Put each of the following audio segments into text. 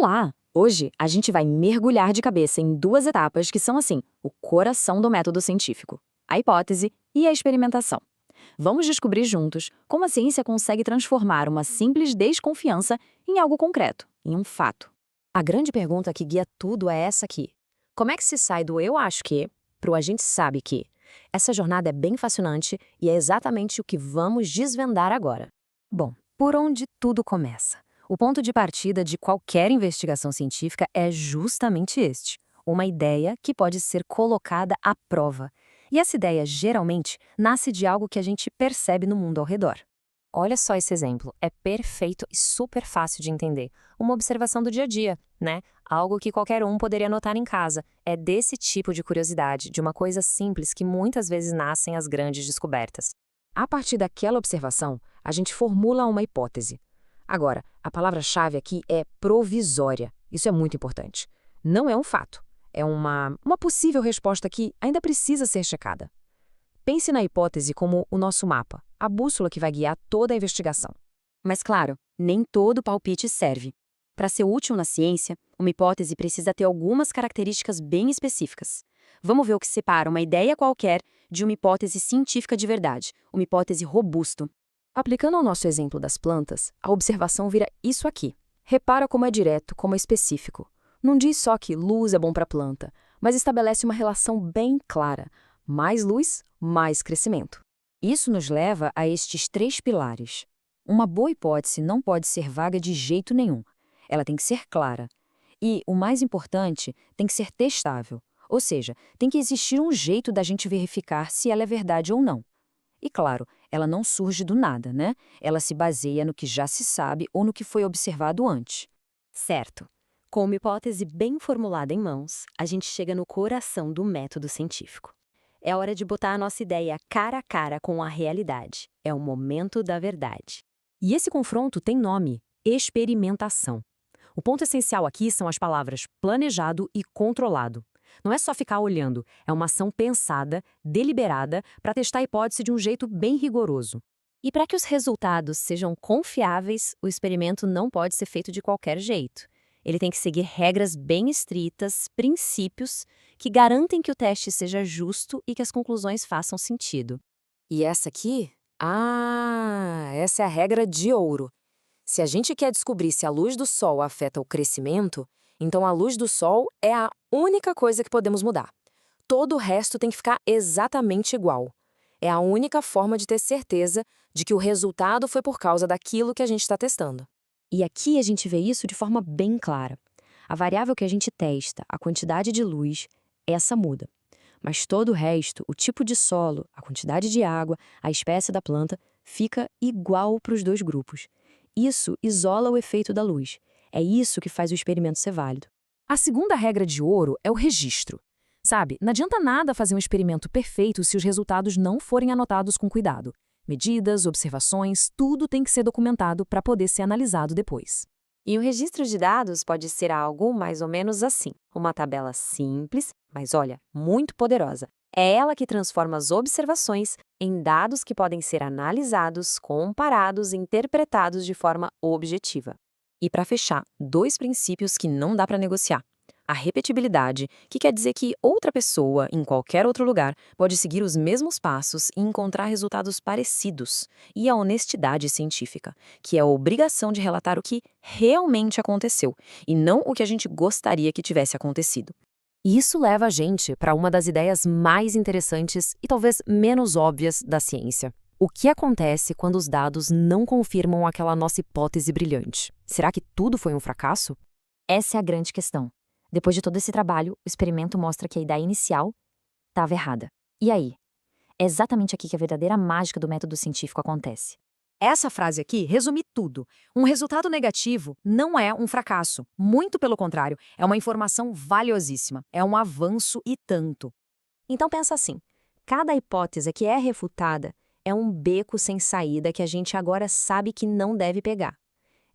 Olá! Hoje a gente vai mergulhar de cabeça em duas etapas que são, assim, o coração do método científico: a hipótese e a experimentação. Vamos descobrir juntos como a ciência consegue transformar uma simples desconfiança em algo concreto, em um fato. A grande pergunta que guia tudo é essa aqui. Como é que se sai do eu acho que pro a gente sabe que? Essa jornada é bem fascinante e é exatamente o que vamos desvendar agora. Bom, por onde tudo começa? O ponto de partida de qualquer investigação científica é justamente este: uma ideia que pode ser colocada à prova. E essa ideia, geralmente, nasce de algo que a gente percebe no mundo ao redor. Olha só esse exemplo, é perfeito e super fácil de entender. Uma observação do dia a dia, né? Algo que qualquer um poderia notar em casa. É desse tipo de curiosidade, de uma coisa simples que muitas vezes nascem as grandes descobertas. A partir daquela observação, a gente formula uma hipótese. Agora, a palavra-chave aqui é provisória. Isso é muito importante. Não é um fato. É uma possível resposta que ainda precisa ser checada. Pense na hipótese como o nosso mapa, a bússola que vai guiar toda a investigação. Mas, claro, nem todo palpite serve. Para ser útil na ciência, uma hipótese precisa ter algumas características bem específicas. Vamos ver o que separa uma ideia qualquer de uma hipótese científica de verdade, uma hipótese robusta. Aplicando ao nosso exemplo das plantas, a observação vira isso aqui. Repara como é direto, como é específico. Não diz só que luz é bom para a planta, mas estabelece uma relação bem clara. Mais luz, mais crescimento. Isso nos leva a estes três pilares. Uma boa hipótese não pode ser vaga de jeito nenhum. Ela tem que ser clara. E, o mais importante, tem que ser testável. Ou seja, tem que existir um jeito da gente verificar se ela é verdade ou não. E claro, ela não surge do nada, né? Ela se baseia no que já se sabe ou no que foi observado antes. Certo. Com uma hipótese bem formulada em mãos, a gente chega no coração do método científico. É hora de botar a nossa ideia cara a cara com a realidade. É o momento da verdade. E esse confronto tem nome: experimentação. O ponto essencial aqui são as palavras planejado e controlado. Não é só ficar olhando, é uma ação pensada, deliberada, para testar a hipótese de um jeito bem rigoroso. E para que os resultados sejam confiáveis, o experimento não pode ser feito de qualquer jeito. Ele tem que seguir regras bem estritas, princípios, que garantem que o teste seja justo e que as conclusões façam sentido. E essa aqui? Essa é a regra de ouro. Se a gente quer descobrir se a luz do sol afeta o crescimento, então a luz do sol é a única coisa que podemos mudar. Todo o resto tem que ficar exatamente igual. É a única forma de ter certeza de que o resultado foi por causa daquilo que a gente está testando. E aqui a gente vê isso de forma bem clara. A variável que a gente testa, a quantidade de luz, essa muda. Mas todo o resto, o tipo de solo, a quantidade de água, a espécie da planta, fica igual para os dois grupos. Isso isola o efeito da luz. É isso que faz o experimento ser válido. A segunda regra de ouro é o registro. Sabe, não adianta nada fazer um experimento perfeito se os resultados não forem anotados com cuidado. Medidas, observações, tudo tem que ser documentado para poder ser analisado depois. E o registro de dados pode ser algo mais ou menos assim. Uma tabela simples, mas olha, muito poderosa. É ela que transforma as observações em dados que podem ser analisados, comparados e interpretados de forma objetiva. E para fechar, dois princípios que não dá para negociar. A repetibilidade, que quer dizer que outra pessoa, em qualquer outro lugar, pode seguir os mesmos passos e encontrar resultados parecidos. E a honestidade científica, que é a obrigação de relatar o que realmente aconteceu, e não o que a gente gostaria que tivesse acontecido. E isso leva a gente para uma das ideias mais interessantes e talvez menos óbvias da ciência. O que acontece quando os dados não confirmam aquela nossa hipótese brilhante? Será que tudo foi um fracasso? Essa é a grande questão. Depois de todo esse trabalho, o experimento mostra que a ideia inicial estava errada. E aí? É exatamente aqui que a verdadeira mágica do método científico acontece. Essa frase aqui resume tudo. Um resultado negativo não é um fracasso. Muito pelo contrário, é uma informação valiosíssima. É um avanço e tanto. Então pensa assim, cada hipótese que é refutada é um beco sem saída que a gente agora sabe que não deve pegar.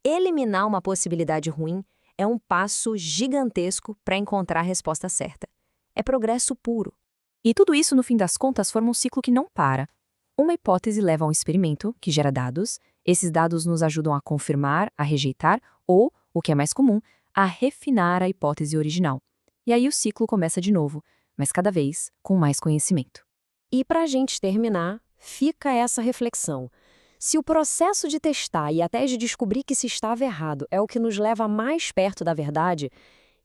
Eliminar uma possibilidade ruim é um passo gigantesco para encontrar a resposta certa. É progresso puro. E tudo isso, no fim das contas, forma um ciclo que não para. Uma hipótese leva a um experimento, que gera dados. Esses dados nos ajudam a confirmar, a rejeitar ou, o que é mais comum, a refinar a hipótese original. E aí o ciclo começa de novo, mas cada vez com mais conhecimento. E para a gente terminar, fica essa reflexão. Se o processo de testar e até de descobrir que se estava errado é o que nos leva mais perto da verdade,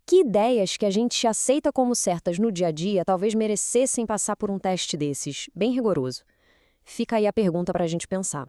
que ideias que a gente aceita como certas no dia a dia talvez merecessem passar por um teste desses, bem rigoroso? Fica aí a pergunta para a gente pensar.